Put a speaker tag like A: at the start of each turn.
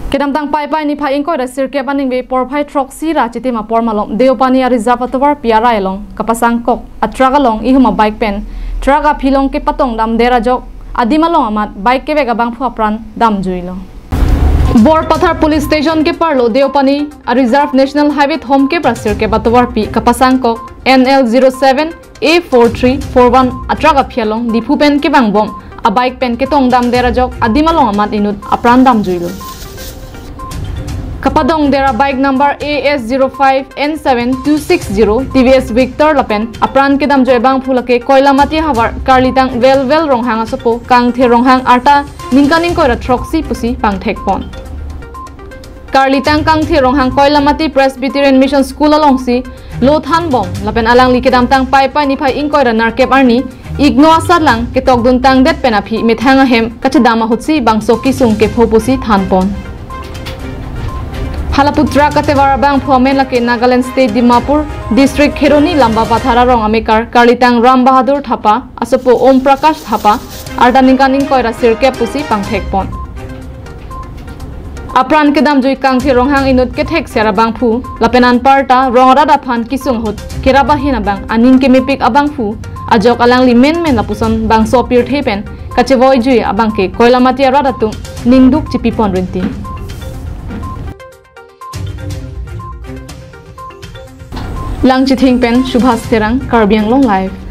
A: Kedam tang pai pai ni phai ingkoi ra sirke paning be por phai truck si ra chiti ma por malom deopani a reserve atwar piara elong Kepasang kok atruck along ihuma bike pen truck a philong ke patong dam dera jok adim along amat bike ke bega bang phu apran dam juilo Bor Pathar Police Station ke parlo deopani a reserve national highway thom ke prasir ke batwar pi Kepasang kok NL07 A4341 atruck a phialong dipu pen ke bang bom a bike pen ke tong dam dera jok adim along amat inut apran dam juilo Kapadong dera bike number AS05N7260 TVS Victor Lapen apran kedam joybang phulake koilamati hawar karlitang well ronghang asopo kangthe ronghang arta ningkaning koira troxi pusi pangthek pon karlitang kangthe ronghang koilamati Presbyterian Mission School alongsi lothan bom lapen alang likedam tang pai pai ni phai ingkoira narkep arni igno asarlang ketok dun tang det penapi mithanga hem kachadama hutsi bangsoki sung ke phopusi thanpon Halaputra Katewara Bang Phomen Lake Nagaland State Dimapur District Kheroni Lamba Pathara Rong Amekar Karlitang Ram Bahadur Thapa Asopo Om Prakash Thapa Ardaninkaning Koira Sirke Pusi Pangthekpon Apran kedam jui kangthi ronghang inut ke thek sera bang phu lapenan parta rongrada phan kisung hut keraba hina bang aning ke mepik abang phu ajok alang limen men lapuson bang sopir thepen kachevoi jui abang ke koilamati arada tung ningduk chipi pon rinti Lang Chithing Pen Subhas Terang Karbiang Long Live